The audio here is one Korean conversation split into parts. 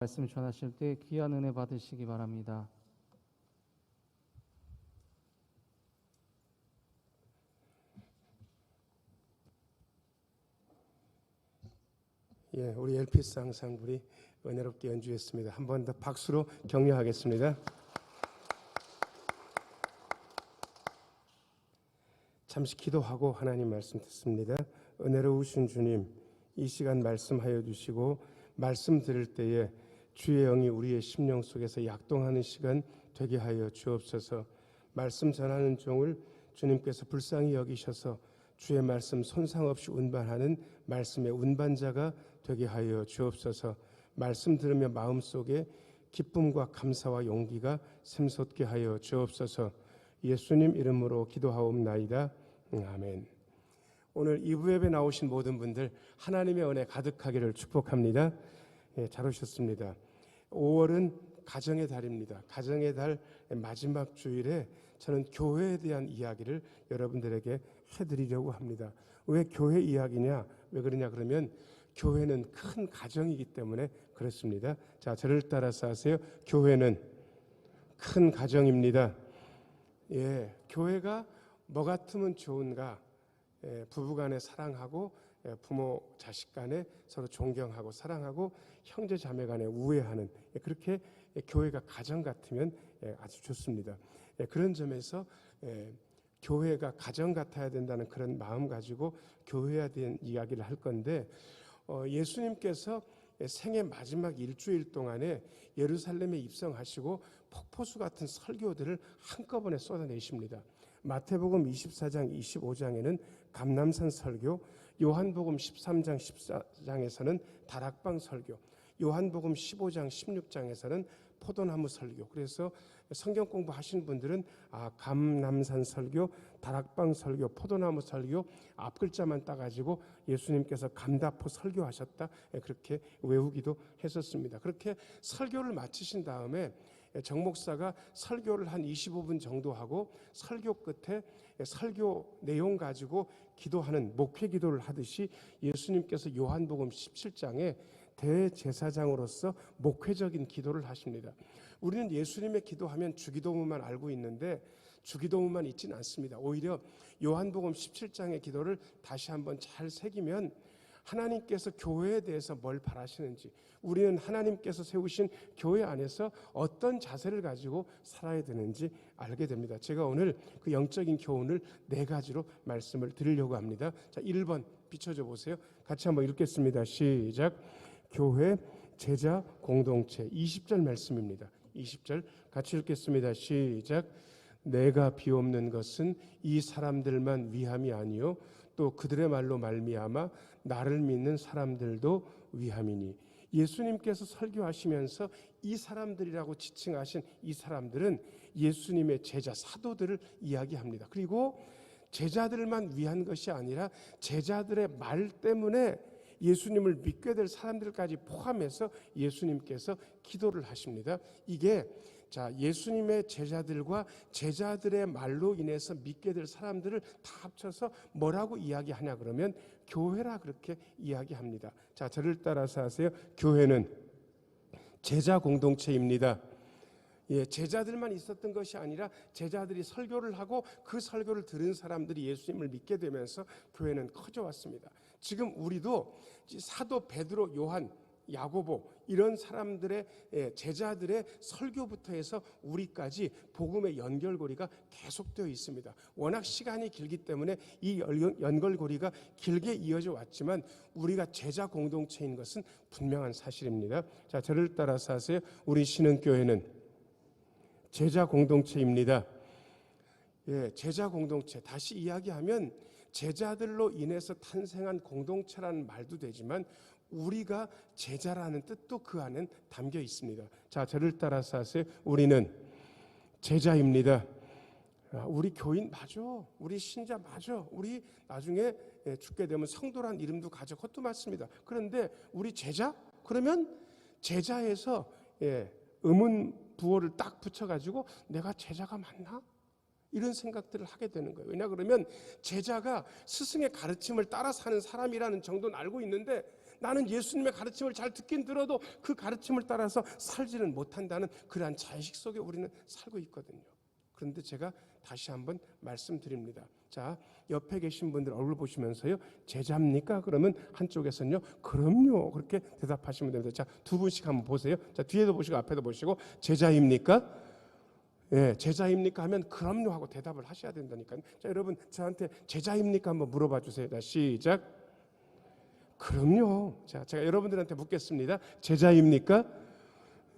말씀 전하실 때 귀한 은혜 받으시기 바랍니다. 우리 엘피스 앙상블이 은혜롭게 연주했습니다. 한 번 더 박수로 격려하겠습니다. 잠시 기도하고 하나님 말씀 듣습니다. 은혜로우신 주님, 이 시간 말씀하여 주시고 말씀 들을 때에 주의 영이 우리의 심령 속에서 약동하는 시간 되게 하여 주옵소서. 말씀 전하는 종을 주님께서 불쌍히 여기셔서 주의 말씀 손상 없이 운반하는 말씀의 운반자가 되게 하여 주옵소서. 말씀 들으며 마음속에 기쁨과 감사와 용기가 샘솟게 하여 주옵소서. 예수님 이름으로 기도하옵나이다. 아멘. 오늘 2부 예배 나오신 모든 분들 하나님의 은혜 가득하기를 축복합니다. 잘 오셨습니다. 5월은 가정의 달입니다. 가정의 달 마지막 주일에 저는 교회에 대한 이야기를 여러분들에게 해드리려고 합니다. 왜 교회 이야기냐? 왜 그러냐 그러면 교회는 큰 가정이기 때문에 그렇습니다. 자, 저를 따라서 하세요. 교회는 큰 가정입니다. 교회가 뭐 같으면 좋은가? 부부간에 사랑하고 부모 자식 간에 서로 존경하고 사랑하고 형제 자매 간에 우애하는, 그렇게 교회가 가정 같으면 아주 좋습니다. 그런 점에서 교회가 가정 같아야 된다는 그런 마음 가지고 교회에 대한 이야기를 할 건데, 예수님께서 생애 마지막 일주일 동안에 예루살렘에 입성하시고 폭포수 같은 설교들을 한꺼번에 쏟아내십니다. 마태복음 24장 25장에는 감람산 설교, 요한복음 13장 14장에서는 다락방 설교, 요한복음 15장 16장에서는 포도나무 설교. 그래서 성경 공부하신 분들은 감람산 설교, 다락방 설교, 포도나무 설교 앞 글자만 따가지고 예수님께서 감다포 설교하셨다, 그렇게 외우기도 했었습니다. 그렇게 설교를 마치신 다음에 정 목사가 설교를 한 25분 정도 하고 설교 끝에 설교 내용 가지고 기도하는 목회 기도를 하듯이 예수님께서 요한복음 17장에 대제사장으로서 목회적인 기도를 하십니다. 우리는 예수님의 기도하면 주기도문만 알고 있는데 주기도문만 있지는 않습니다. 오히려 요한복음 17장의 기도를 다시 한번 잘 새기면 하나님께서 교회에 대해서 뭘 바라시는지, 우리는 하나님께서 세우신 교회 안에서 어떤 자세를 가지고 살아야 되는지 알게 됩니다. 제가 오늘 그 영적인 교훈을 4가지로 말씀을 드리려고 합니다. 자, 1번 비춰줘 보세요. 같이 한번 읽겠습니다. 시작. 교회, 제자, 공동체. 20절 말씀입니다. 20절 같이 읽겠습니다. 시작. 내가 비옵는 것은 이 사람들만 위함이 아니요 또 그들의 말로 말미암아 나를 믿는 사람들도 위함이니. 예수님께서 설교하시면서 이 사람들이라고 지칭하신 이 사람들은 예수님의 제자 사도들을 이야기합니다. 그리고 제자들만 위한 것이 아니라 제자들의 말 때문에 예수님을 믿게 될 사람들까지 포함해서 예수님께서 기도를 하십니다. 이게 예수님의 제자들과 제자들의 말로 인해서 믿게 될 사람들을 다 합쳐서 뭐라고 이야기하냐 그러면 교회라 그렇게 이야기합니다. 자, 저를 따라서 하세요. 교회는 제자 공동체입니다. 제자들만 있었던 것이 아니라 제자들이 설교를 하고 그 설교를 들은 사람들이 예수님을 믿게 되면서 교회는 커져왔습니다. 지금 우리도 사도 베드로, 요한, 야고보 이런 사람들의 제자들의 설교부터 해서 우리까지 복음의 연결고리가 계속되어 있습니다. 워낙 시간이 길기 때문에 이 연결고리가 길게 이어져 왔지만 우리가 제자 공동체인 것은 분명한 사실입니다. 자, 저를 따라서 하세요. 우리 신흥교회는 제자 공동체입니다. 제자 공동체. 다시 이야기하면 제자들로 인해서 탄생한 공동체라는 말도 되지만 우리가 제자라는 뜻도 그 안엔 담겨 있습니다. 자, 저를 따라서 하세요. 우리는 제자입니다. 우리 교인 맞아. 우리 신자 맞아. 우리 나중에 죽게 되면 성도란 이름도 가져. 그것도 맞습니다. 그런데 우리 제자? 그러면 제자에서 의문 부호를 딱 붙여가지고 내가 제자가 맞나? 이런 생각들을 하게 되는 거예요. 왜냐 그러면 제자가 스승의 가르침을 따라 사는 사람이라는 정도는 알고 있는데 나는 예수님의 가르침을 잘 듣긴 들어도 그 가르침을 따라서 살지는 못한다는 그러한 자의식 속에 우리는 살고 있거든요. 그런데 제가 다시 한번 말씀드립니다. 자, 옆에 계신 분들 얼굴 보시면서요, 제자입니까? 그러면 한쪽에서는요, 그럼요, 그렇게 대답하시면 됩니다. 자, 두 분씩 한번 보세요. 자, 뒤에도 보시고 앞에도 보시고, 제자입니까? 예, 제자입니까? 하면 그럼요 하고 대답을 하셔야 된다니까요. 자, 여러분 저한테 제자입니까? 한번 물어봐 주세요. 자, 시작. 그럼요. 자, 제가 여러분들한테 묻겠습니다. 제자입니까?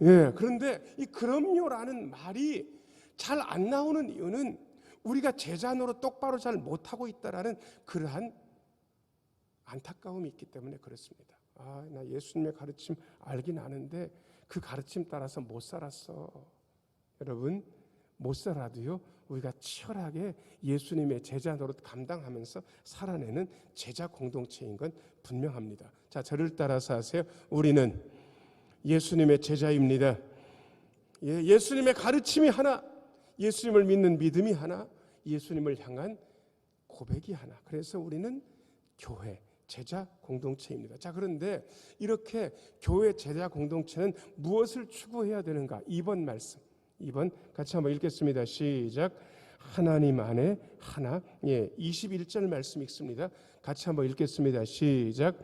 예, 그런데 이 그럼요라는 말이 잘 안 나오는 이유는 우리가 제자 노릇 똑바로 잘 못하고 있다라는 그러한 안타까움이 있기 때문에 그렇습니다. 아, 나 예수님의 가르침 알긴 아는데 그 가르침 따라서 못 살았어. 여러분, 못 살아도요, 우리가 치열하게 예수님의 제자 노릇 감당하면서 살아내는 제자 공동체인 건 분명합니다. 자, 저를 따라서 하세요. 우리는 예수님의 제자입니다. 예, 예수님의 가르침이 하나, 예수님을 믿는 믿음이 하나, 예수님을 향한 고백이 하나. 그래서 우리는 교회, 제자 공동체입니다. 자, 그런데 이렇게 교회 제자 공동체는 무엇을 추구해야 되는가? 2번 말씀. 2번 같이 한번 읽겠습니다. 시작. 하나님 안에 하나. 예, 21절 말씀 읽습니다. 같이 한번 읽겠습니다. 시작.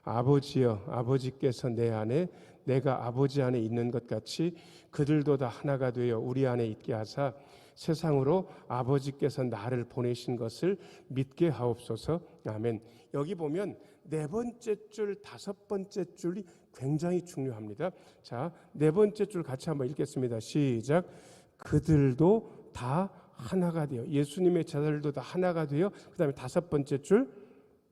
아버지여, 아버지께서 내 안에 내가 아버지 안에 있는 것 같이 그들도 다 하나가 되어 우리 안에 있게 하사 세상으로 아버지께서 나를 보내신 것을 믿게 하옵소서. 아멘. 여기 보면 네 번째 줄, 다섯 번째 줄이 굉장히 중요합니다. 자, 네 번째 줄 같이 한번 읽겠습니다. 시작. 그들도 다 하나가 되어, 예수님의 제자들도 다 하나가 되어, 그 다음에 다섯 번째 줄,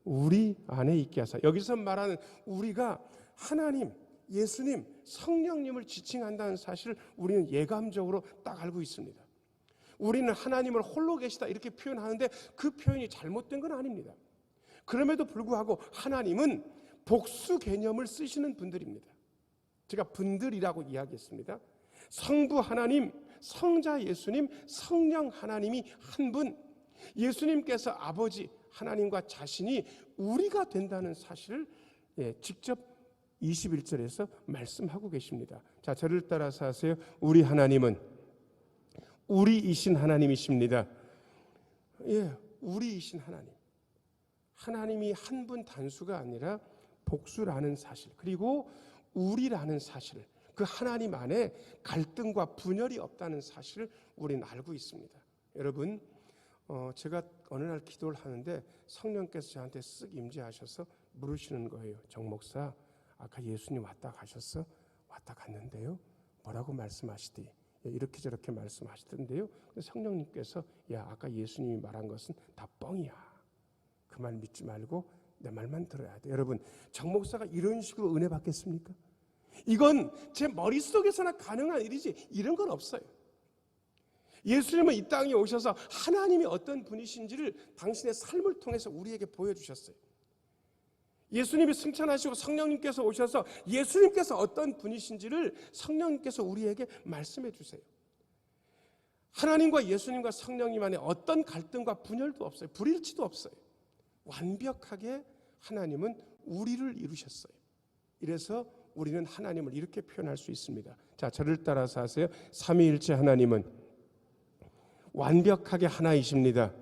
우리 안에 있게 하사. 여기서 말하는 우리가 하나님, 예수님, 성령님을 지칭한다는 사실을 우리는 예감적으로 딱 알고 있습니다. 우리는 하나님을 홀로 계시다 이렇게 표현하는데 그 표현이 잘못된 건 아닙니다. 그럼에도 불구하고 하나님은 복수 개념을 쓰시는 분들입니다. 제가 분들이라고 이야기했습니다. 성부 하나님, 성자 예수님, 성령 하나님이 한 분, 예수님께서 아버지 하나님과 자신이 우리가 된다는 사실을 직접 21절에서 말씀하고 계십니다. 자, 저를 따라서 하세요. 우리 하나님은 우리이신 하나님이십니다. 예, 우리이신 하나님. 하나님이 한 분 단수가 아니라 복수라는 사실, 그리고 우리라는 사실, 그 하나님 안에 갈등과 분열이 없다는 사실을 우리는 알고 있습니다. 여러분, 제가 어느 날 기도를 하는데 성령께서 저한테 쓱 임재하셔서 물으시는 거예요. 정 목사, 아까 예수님 왔다 가셨어? 왔다 갔는데요. 뭐라고 말씀하시디? 이렇게 저렇게 말씀하시던데요. 성령님께서 야, 아까 예수님이 말한 것은 다 뻥이야. 그 말 믿지 말고 내 말만 들어야 돼. 여러분, 정 목사가 이런 식으로 은혜 받겠습니까? 이건 제 머릿속에서나 가능한 일이지 이런 건 없어요. 예수님은 이 땅에 오셔서 하나님이 어떤 분이신지를 당신의 삶을 통해서 우리에게 보여주셨어요. 예수님이 승천하시고 성령님께서 오셔서 예수님께서 어떤 분이신지를 성령님께서 우리에게 말씀해 주세요. 하나님과 예수님과 성령님 안에 어떤 갈등과 분열도 없어요. 불일치도 없어요. 완벽하게 하나님은 우리를 이루셨어요. 이래서 우리는 하나님을 이렇게 표현할 수 있습니다. 자, 저를 따라서 하세요. 삼위일체 하나님은 완벽하게 하나이십니다.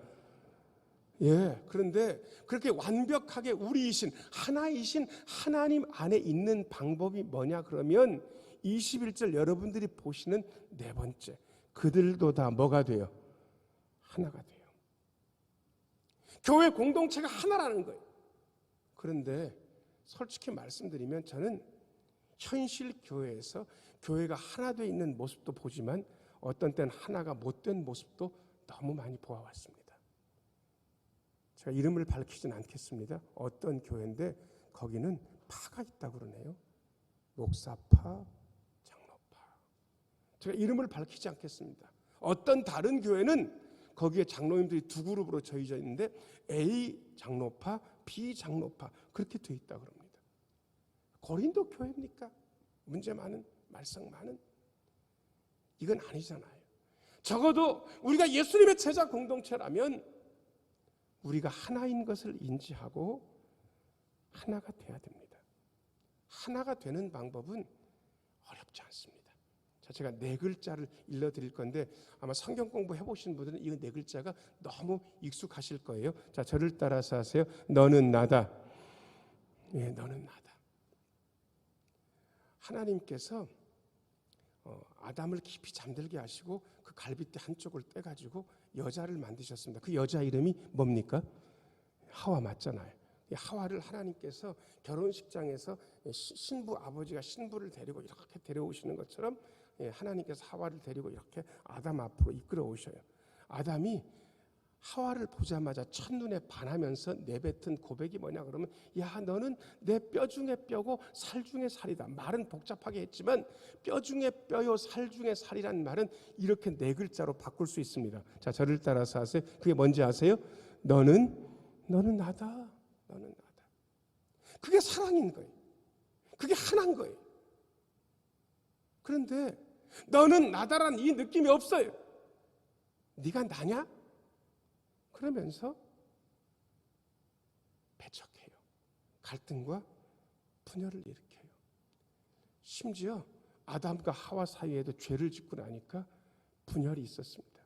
예, 그런데 그렇게 완벽하게 우리이신 하나이신 하나님 안에 있는 방법이 뭐냐 그러면 21절 여러분들이 보시는 네 번째, 그들도 다 뭐가 돼요? 하나가 돼요. 교회 공동체가 하나라는 거예요. 그런데 솔직히 말씀드리면 저는 현실 교회에서 교회가 하나 되어 있는 모습도 보지만 어떤 때는 하나가 못된 모습도 너무 많이 보아왔습니다. 제가 이름을 밝히진 않겠습니다. 어떤 교회인데 거기는 파가 있다고 그러네요. 목사파, 장로파. 제가 이름을 밝히지 않겠습니다. 어떤 다른 교회는 거기에 장로님들이 두 그룹으로 저희져 있는데 A 장로파, B 장로파 그렇게 돼 있다고 그럽니다. 고린도 교회입니까? 문제 많은, 말썽 많은? 이건 아니잖아요. 적어도 우리가 예수님의 제자 공동체라면 우리가 하나인 것을 인지하고 하나가 돼야 됩니다. 하나가 되는 방법은 어렵지 않습니다. 자, 제가 네 글자를 일러드릴 건데 아마 성경 공부 해보신 분들은 이 네 글자가 너무 익숙하실 거예요. 자, 저를 따라서 하세요. 너는 나다. 예, 너는 나다. 하나님께서 아담을 깊이 잠들게 하시고 그 갈빗대 한쪽을 떼가지고 여자를 만드셨습니다. 그 여자 이름이 뭡니까? 하와 맞잖아요. 하와를 하나님께서 결혼식장에서 신부 아버지가 신부를 데리고 이렇게 데려오시는 것처럼 하나님께서 하와를 데리고 이렇게 아담 앞으로 이끌어 오셔요. 아담이 하와를 보자마자 첫눈에 반하면서 내뱉은 고백이 뭐냐 그러면 야 너는 내 뼈 중에 뼈고 살 중에 살이다. 말은 복잡하게 했지만 뼈 중에 뼈요 살 중에 살이라는 말은 이렇게 네 글자로 바꿀 수 있습니다. 자, 저를 따라서 하세요. 그게 뭔지 아세요? 너는 나다. 너는 나다. 그게 사랑인 거예요. 그게 하나인 거예요. 그런데 너는 나다라는 이 느낌이 없어요. 네가 나냐? 그러면서 배척해요. 갈등과 분열을 일으켜요. 심지어 아담과 하와 사이에도 죄를 짓고 나니까 분열이 있었습니다.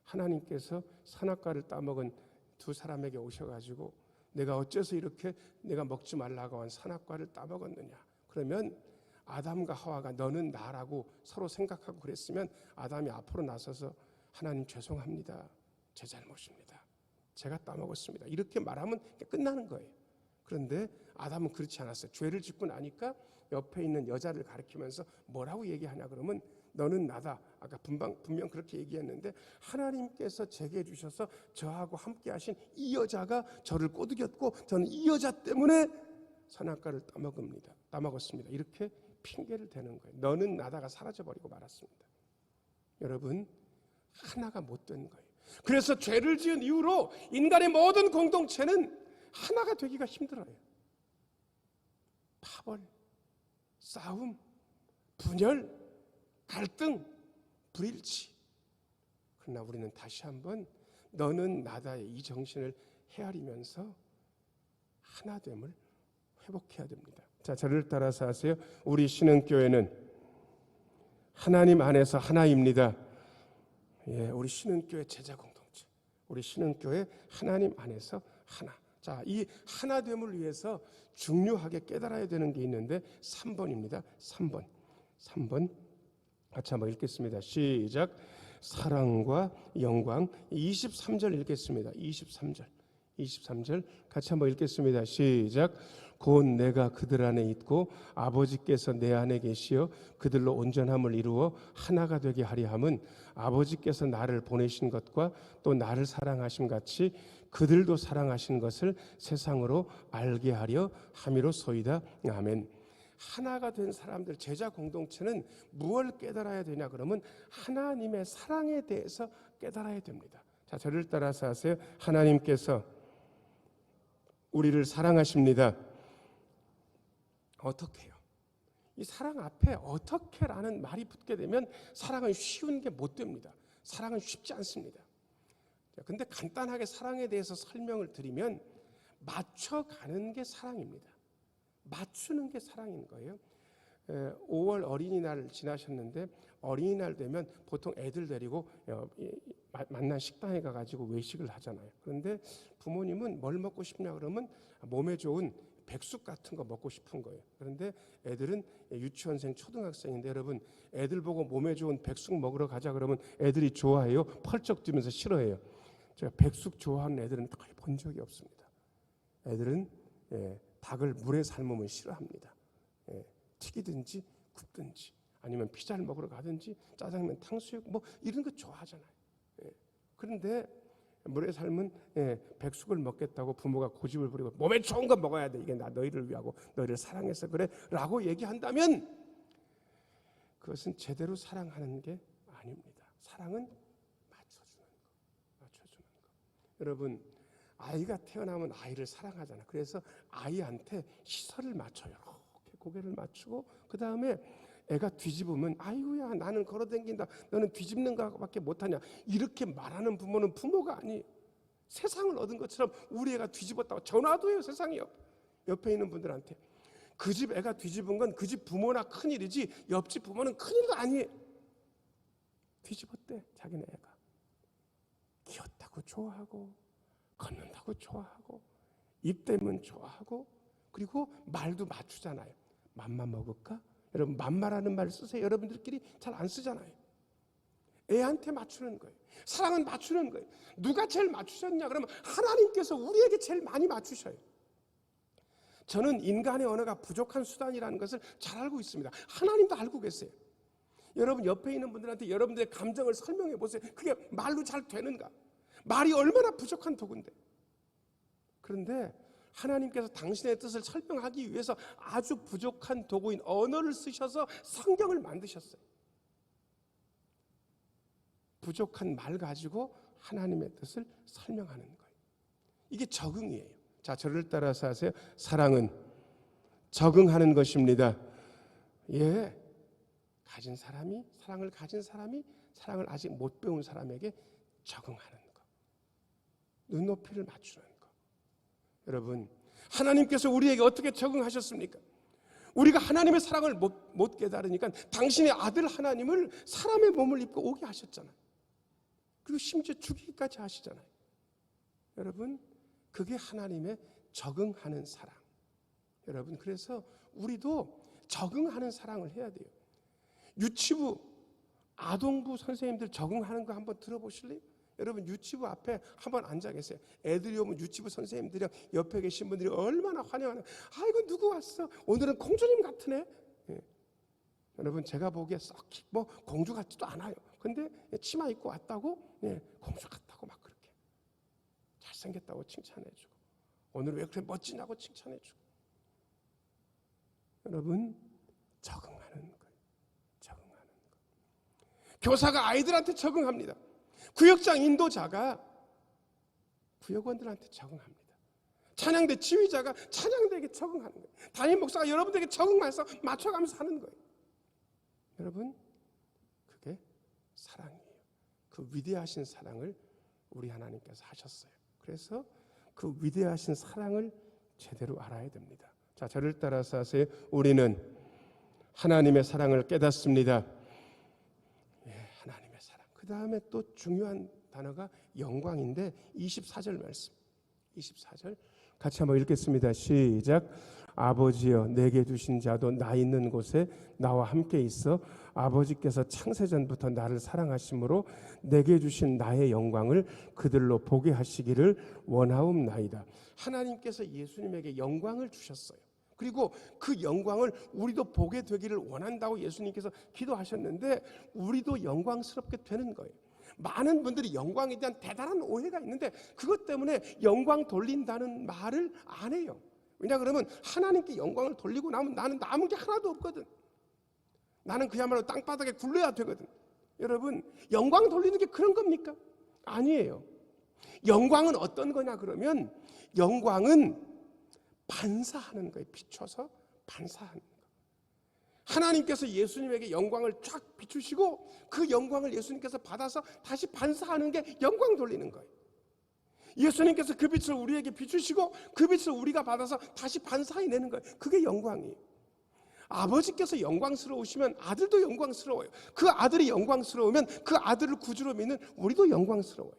하나님께서 선악과를 따먹은 두 사람에게 오셔가지고 내가 어째서 이렇게 내가 먹지 말라고 한 선악과를 따먹었느냐. 그러면 아담과 하와가 너는 나라고 서로 생각하고 그랬으면 아담이 앞으로 나서서 하나님 죄송합니다. 제 잘못입니다. 제가 따먹었습니다. 이렇게 말하면 끝나는 거예요. 그런데 아담은 그렇지 않았어요. 죄를 짓고 나니까 옆에 있는 여자를 가리키면서 뭐라고 얘기하냐 그러면 너는 나다. 아까 분명 그렇게 얘기했는데 하나님께서 제게 주셔서 저하고 함께 하신 이 여자가 저를 꼬드겼고 저는 이 여자 때문에 선악과를 따먹었습니다. 이렇게 핑계를 대는 거예요. 너는 나다가 사라져버리고 말았습니다. 여러분 하나가 못 된 거예요. 그래서 죄를 지은 이후로 인간의 모든 공동체는 하나가 되기가 힘들어요. 파벌, 싸움, 분열, 갈등, 불일치. 그러나 우리는 다시 한번 너는 나다의 이 정신을 헤아리면서 하나됨을 회복해야 됩니다. 자, 저를 따라서 하세요. 우리 신흥교회는 하나님 안에서 하나입니다. 예, 우리 신흥교회 제자 공동체, 우리 신흥교회 하나님 안에서 하나. 자, 이 하나됨을 위해서 중요하게 깨달아야 되는 게 있는데 3번입니다. 3번 같이 한번 읽겠습니다. 시작. 사랑과 영광. 23절 읽겠습니다. 23절 같이 한번 읽겠습니다. 시작. 곧 내가 그들 안에 있고 아버지께서 내 안에 계시어 그들로 온전함을 이루어 하나가 되게 하려 함은 아버지께서 나를 보내신 것과 또 나를 사랑하심 같이 그들도 사랑하신 것을 세상으로 알게 하려 함이로소이다. 아멘. 하나가 된 사람들, 제자 공동체는 무엇을 깨달아야 되냐 그러면 하나님의 사랑에 대해서 깨달아야 됩니다. 자, 저를 따라서 하세요. 하나님께서 우리를 사랑하십니다. 어떻게 해요? 이 사랑 앞에 어떻게라는 말이 붙게 되면 사랑은 쉬운 게 못 됩니다. 사랑은 쉽지 않습니다. 근데 간단하게 사랑에 대해서 설명을 드리면 맞춰가는 게 사랑입니다. 맞추는 게 사랑인 거예요. 5월 어린이날 지나셨는데 어린이날 되면 보통 애들 데리고 만난 식당에 가가지고 외식을 하잖아요. 그런데 부모님은 뭘 먹고 싶냐 그러면 몸에 좋은 백숙 같은 거 먹고 싶은 거예요. 그런데 애들은 유치원생, 초등학생인데 여러분 애들 보고 몸에 좋은 백숙 먹으러 가자 그러면 애들이 좋아해요? 펄쩍 뛰면서 싫어해요? 제가 백숙 좋아하는 애들은 거의 본 적이 없습니다. 애들은 닭을 물에 삶으면 싫어합니다. 튀기든지 굽든지 아니면 피자를 먹으러 가든지 짜장면, 탕수육 뭐 이런 거 좋아하잖아요. 그런데 물에 삶은 백숙을 먹겠다고 부모가 고집을 부리고 몸에 좋은 거 먹어야 돼. 이게 나 너희를 위하고 너희를 사랑해서 그래 라고 얘기한다면 그것은 제대로 사랑하는 게 아닙니다. 사랑은 맞춰주는 거. 여러분 아이가 태어나면 아이를 사랑하잖아. 그래서 아이한테 시설을 맞춰요. 이렇게 고개를 맞추고 그 다음에 애가 뒤집으면 아이고야 나는 걸어다닌다. 너는 뒤집는 것밖에 못하냐. 이렇게 말하는 부모는 부모가 아니에요. 세상을 얻은 것처럼 우리 애가 뒤집었다고 전화도 해요. 세상이 옆에 있는 분들한테. 그 집 애가 뒤집은 건 그 집 부모나 큰일이지 옆집 부모는 큰일도 아니에요. 뒤집었대 자기네 애가. 귀엽다고 좋아하고 걷는다고 좋아하고 입 대면 좋아하고 그리고 말도 맞추잖아요. 맘만 먹을까? 여러분 맘마라는 말 쓰세요. 여러분들끼리 잘 안 쓰잖아요. 애한테 맞추는 거예요. 사랑은 맞추는 거예요. 누가 제일 맞추셨냐? 그러면 하나님께서 우리에게 제일 많이 맞추셔요. 저는 인간의 언어가 부족한 수단이라는 것을 잘 알고 있습니다. 하나님도 알고 계세요. 여러분 옆에 있는 분들한테 여러분들의 감정을 설명해 보세요. 그게 말로 잘 되는가? 말이 얼마나 부족한 도구인데. 그런데 하나님께서 당신의 뜻을 설명하기 위해서 아주 부족한 도구인 언어를 쓰셔서 성경을 만드셨어요. 부족한 말 가지고 하나님의 뜻을 설명하는 거예요. 이게 적응이에요. 자, 저를 따라서 하세요. 사랑은 적응하는 것입니다. 예, 사랑을 가진 사람이 사랑을 아직 못 배운 사람에게 적응하는 거. 눈높이를 맞추는 거. 여러분, 하나님께서 우리에게 어떻게 적응하셨습니까? 우리가 하나님의 사랑을 못 깨달으니까 당신의 아들 하나님을 사람의 몸을 입고 오게 하셨잖아요. 그리고 심지어 죽이기까지 하시잖아요. 여러분, 그게 하나님의 적응하는 사랑. 여러분, 그래서 우리도 적응하는 사랑을 해야 돼요. 유치부, 아동부 선생님들 적응하는 거 한번 들어보실래요? 여러분 유치부 앞에 한번 앉아 계세요. 애들이 오면 유치부 선생님들이랑 옆에 계신 분들이 얼마나 환영하는. 아이고 누구 왔어? 오늘은 공주님 같으네. 예. 여러분 제가 보기에 썩 뭐 공주 같지도 않아요. 근데 치마 입고 왔다고 공주 같다고 막 그렇게 잘생겼다고 칭찬해주고 오늘 왜 그렇게 멋지냐고 칭찬해주고. 여러분 적응하는 거예요. 적응하는 거. 교사가 아이들한테 적응합니다. 구역장 인도자가 구역원들한테 적응합니다. 찬양대 지휘자가 찬양대에게 적응하는 거예요. 담임 목사가 여러분들에게 적응해서 맞춰가면서 하는 거예요. 여러분 그게 사랑이에요. 그 위대하신 사랑을 우리 하나님께서 하셨어요. 그래서 그 위대하신 사랑을 제대로 알아야 됩니다. 자, 저를 따라서 하세요. 우리는 하나님의 사랑을 깨닫습니다. 하나님의 사랑. 그 다음에 또 중요한 단어가 영광인데 24절 말씀. 24절 같이 한번 읽겠습니다. 시작. 아버지여 내게 주신 자도 나 있는 곳에 나와 함께 있어 아버지께서 창세전부터 나를 사랑하심으로 내게 주신 나의 영광을 그들로 보게 하시기를 원하옵나이다. 하나님께서 예수님에게 영광을 주셨어요. 그리고 그 영광을 우리도 보게 되기를 원한다고 예수님께서 기도하셨는데 우리도 영광스럽게 되는 거예요. 많은 분들이 영광에 대한 대단한 오해가 있는데 그것 때문에 영광 돌린다는 말을 안 해요. 왜냐 그러면 하나님께 영광을 돌리고 나면 나는 남은 게 하나도 없거든. 나는 그야말로 땅바닥에 굴러야 되거든. 여러분 영광 돌리는 게 그런 겁니까? 아니에요. 영광은 어떤 거냐 그러면 영광은 반사하는 거예요. 비춰서 반사하는 거. 하나님께서 예수님에게 영광을 쫙 비추시고 그 영광을 예수님께서 받아서 다시 반사하는 게 영광 돌리는 거예요. 예수님께서 그 빛을 우리에게 비추시고 그 빛을 우리가 받아서 다시 반사해내는 거예요. 그게 영광이에요. 아버지께서 영광스러우시면 아들도 영광스러워요. 그 아들이 영광스러우면 그 아들을 구주로 믿는 우리도 영광스러워요.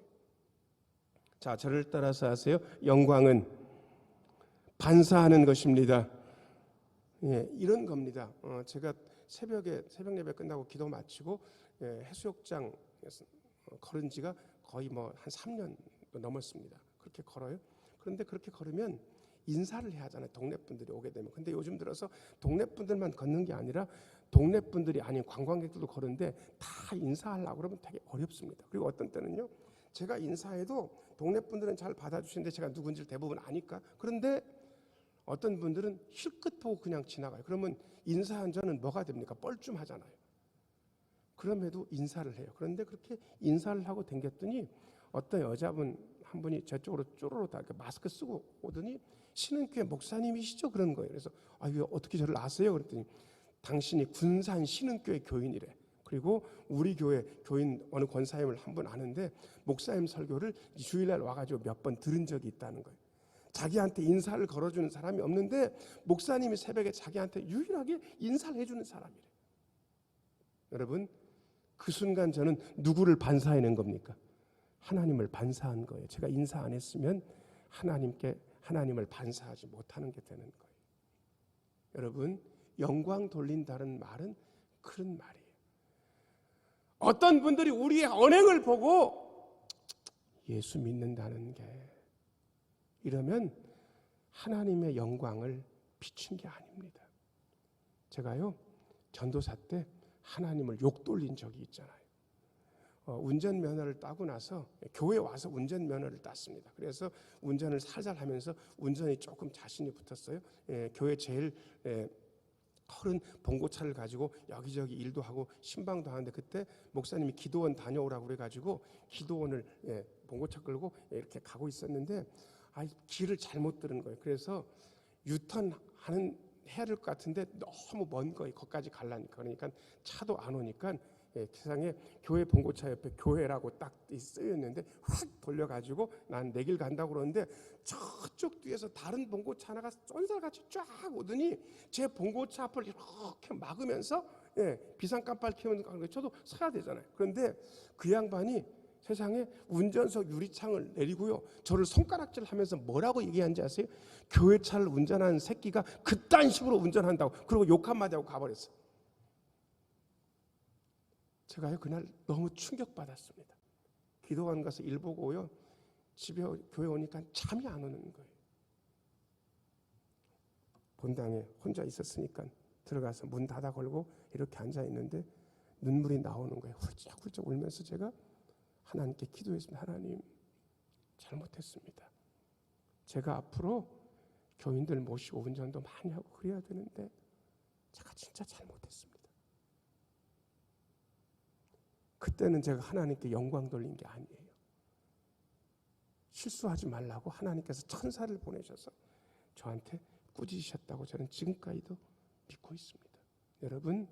자, 저를 따라서 하세요. 영광은 반사하는 것입니다. 예, 이런 겁니다. 제가 새벽 예배 끝나고 기도 마치고 해수욕장 걸은 지가 거의 뭐 한 3년 넘었습니다. 그렇게 걸어요. 그런데 그렇게 걸으면 인사를 해야 하잖아요. 동네 분들이 오게 되면. 근데 요즘 들어서 동네 분들만 걷는 게 아니라 동네 분들이 아닌 관광객들도 걸는데 다 인사하려고 그러면 되게 어렵습니다. 그리고 어떤 때는요. 제가 인사해도 동네 분들은 잘 받아주시는데 제가 누군지를 대부분 아니까. 그런데 어떤 분들은 힐끗 보고 그냥 지나가요. 그러면 인사한 저는 뭐가 됩니까? 뻘쭘하잖아요. 그럼에도 인사를 해요. 그런데 그렇게 인사를 하고 댕겼더니 어떤 여자분 한 분이 저쪽으로 쪼로로 다 마스크 쓰고 오더니 신흥교회 목사님이시죠? 그런 거예요. 그래서 왜 어떻게 저를 아세요? 그랬더니 당신이 군산 신흥교회 교인이래. 그리고 우리 교회 교인 어느 권사님을 한 분 아는데 목사님 설교를 주일날 와가지고 몇 번 들은 적이 있다는 거예요. 자기한테 인사를 걸어주는 사람이 없는데 목사님이 새벽에 자기한테 유일하게 인사를 해주는 사람이래요. 여러분, 그 순간 저는 누구를 반사해낸 겁니까? 하나님을 반사한 거예요. 제가 인사 안 했으면 하나님을 반사하지 못하는 게 되는 거예요. 여러분, 영광 돌린다는 말은 그런 말이에요. 어떤 분들이 우리의 언행을 보고 예수 믿는다는 게, 이러면 하나님의 영광을 비춘 게 아닙니다. 제가요, 전도사 때 하나님을 욕 돌린 적이 있잖아요. 운전면허를 따고 나서 교회 와서 운전면허를 땄습니다. 그래서 운전을 살살 하면서 운전이 조금 자신이 붙었어요. 교회 제일 큰 봉고차를 가지고 여기저기 일도 하고 신방도 하는데, 그때 목사님이 기도원 다녀오라고 그래가지고 기도원을 봉고차 끌고 이렇게 가고 있었는데 길을 잘못 들은 거예요. 그래서 유턴하는 해야 될 것 같은데 너무 먼 거예요. 거기까지 가려니까. 그러니까 차도 안 오니까 세상에 교회 봉고차 옆에 교회라고 딱 쓰였는데 확 돌려가지고 난 내 길 간다고 그러는데 저쪽 뒤에서 다른 봉고차 하나가 쏜살같이 쫙 오더니 제 봉고차 앞을 이렇게 막으면서 비상깜빡 켜면 저도 서야 되잖아요. 그런데 그 양반이 세상에 운전석 유리창을 내리고요, 저를 손가락질 하면서 뭐라고 얘기한지 아세요? 교회 차를 운전하는 새끼가 그딴 식으로 운전한다고, 그리고 욕 한마디 하고 가버렸어요. 제가요, 그날 너무 충격받았습니다. 기도관 가서 일 보고요, 집에 교회 오니까 잠이 안 오는 거예요. 본당에 혼자 있었으니까 들어가서 문 닫아 걸고 이렇게 앉아 있는데 눈물이 나오는 거예요. 훌쩍훌쩍 울면서 제가 하나님께 기도했습니다. 하나님, 잘못했습니다. 제가 앞으로 교인들 모시고 운전도 많이 하고 그래야 되는데 제가 진짜 잘못했습니다. 그때는 제가 하나님께 영광 돌린 게 아니에요. 실수하지 말라고 하나님께서 천사를 보내셔서 저한테 꾸짖으셨다고 저는 지금까지도 믿고 있습니다. 여러분,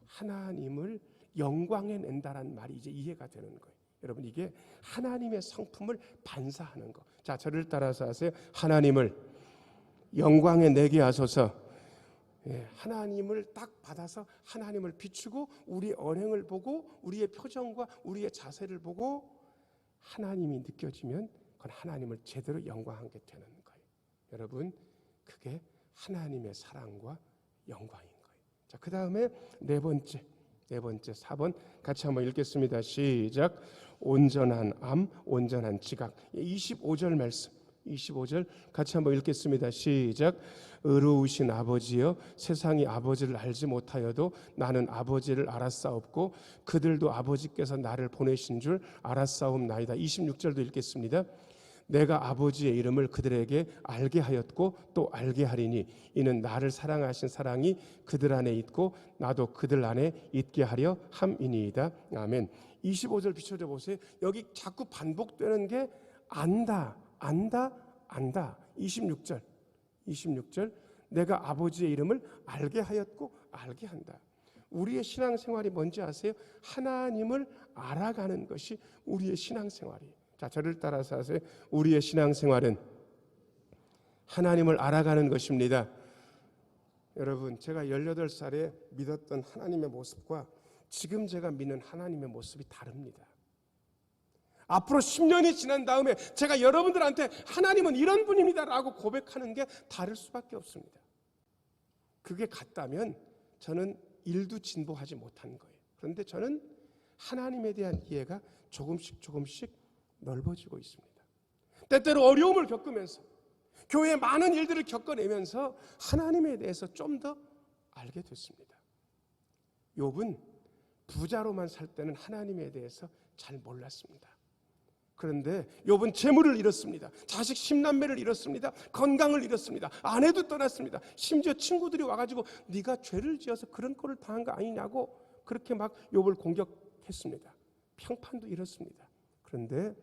하나님을 영광에 낸다라는 말이 이제 이해가 되는 거예요. 여러분, 이게 하나님의 성품을 반사하는 거. 자, 저를 따라서 하세요. 하나님을 영광에 내게 하소서. 하나님을 딱 받아서 하나님을 비추고 우리의 언행을 보고 우리의 표정과 우리의 자세를 보고 하나님이 느껴지면 그건 하나님을 제대로 영광한 게 되는 거예요. 여러분, 그게 하나님의 사랑과 영광인 거예요. 자, 그 다음에 네 번째 4번 같이 한번 읽겠습니다. 시작. 온전한 암, 온전한 지각. 25절 말씀, 25절 같이 한번 읽겠습니다. 시작. 의로우신 아버지여, 세상이 아버지를 알지 못하여도 나는 아버지를 알았사옵고 그들도 아버지께서 나를 보내신 줄 알았사옵나이다. 26절도 읽겠습니다. 내가 아버지의 이름을 그들에게 알게 하였고 또 알게 하리니 이는 나를 사랑하신 사랑이 그들 안에 있고 나도 그들 안에 있게 하려 함이니이다. 아멘. 25절 비춰줘 보세요. 여기 자꾸 반복되는 게 안다, 안다, 안다. 26절 내가 아버지의 이름을 알게 하였고 알게 한다. 우리의 신앙생활이 뭔지 아세요? 하나님을 알아가는 것이 우리의 신앙생활이에요. 자, 저를 따라서 하세요. 우리의 신앙생활은 하나님을 알아가는 것입니다. 여러분, 제가 18살에 믿었던 하나님의 모습과 지금 제가 믿는 하나님의 모습이 다릅니다. 앞으로 10년이 지난 다음에 제가 여러분들한테 하나님은 이런 분입니다 라고 고백하는 게 다를 수밖에 없습니다. 그게 같다면 저는 일도 진보하지 못한 거예요. 그런데 저는 하나님에 대한 이해가 조금씩 넓어지고 있습니다. 때때로 어려움을 겪으면서 교회에 많은 일들을 겪어내면서 하나님에 대해서 좀 더 알게 됐습니다. 욥은 부자로만 살 때는 하나님에 대해서 잘 몰랐습니다. 그런데 욥은 재물을 잃었습니다. 자식 10남매를 잃었습니다. 건강을 잃었습니다. 아내도 떠났습니다. 심지어 친구들이 와가지고 네가 죄를 지어서 그런 꼴을 당한 거 아니냐고 그렇게 막 욥을 공격했습니다. 평판도 잃었습니다. 그런데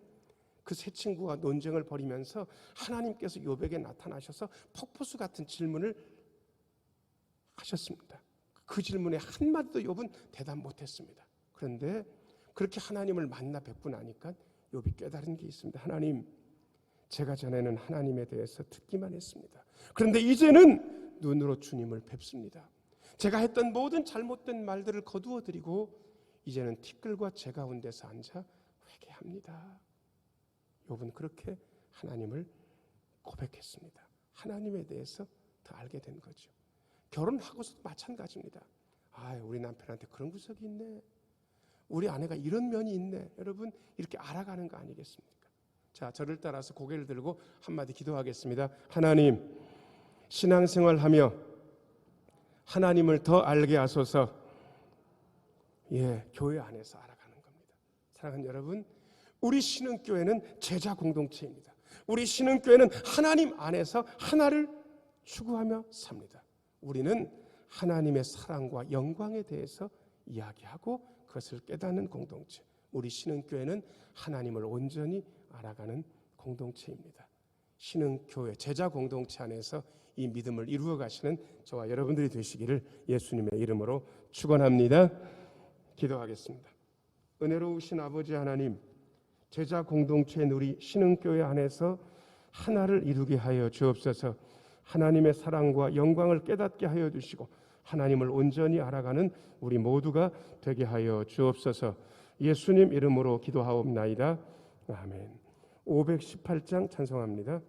그 세 친구와 논쟁을 벌이면서 하나님께서 욥에게 나타나셔서 폭포수 같은 질문을 하셨습니다. 그 질문에 한마디도 욥은 대답 못했습니다. 그런데 그렇게 하나님을 만나 뵙고 나니까 욥이 깨달은 게 있습니다. 하나님, 제가 전에는 하나님에 대해서 듣기만 했습니다. 그런데 이제는 눈으로 주님을 뵙습니다. 제가 했던 모든 잘못된 말들을 거두어드리고 이제는 티끌과 재 가운데서 앉아 회개합니다. 욥은 그렇게 하나님을 고백했습니다. 하나님에 대해서 더 알게 된 거죠. 결혼하고서도 마찬가지입니다. 우리 남편한테 그런 구석이 있네. 우리 아내가 이런 면이 있네. 여러분 이렇게 알아가는 거 아니겠습니까? 자, 저를 따라서 고개를 들고 한마디 기도하겠습니다. 하나님, 신앙생활하며 하나님을 더 알게 하소서. 교회 안에서 알아가는 겁니다. 사랑하는 여러분, 우리 신흥교회는 제자 공동체입니다. 우리 신흥교회는 하나님 안에서 하나를 추구하며 삽니다. 우리는 하나님의 사랑과 영광에 대해서 이야기하고 그것을 깨닫는 공동체. 우리 신흥교회는 하나님을 온전히 알아가는 공동체입니다. 신흥교회 제자 공동체 안에서 이 믿음을 이루어 가시는 저와 여러분들이 되시기를 예수님의 이름으로 축원합니다. 기도하겠습니다. 은혜로우신 아버지 하나님, 제자 공동체인 우리 신흥교회 안에서 하나를 이루게 하여 주옵소서. 하나님의 사랑과 영광을 깨닫게 하여 주시고 하나님을 온전히 알아가는 우리 모두가 되게 하여 주옵소서. 예수님 이름으로 기도하옵나이다. 아멘. 518장 찬송합니다.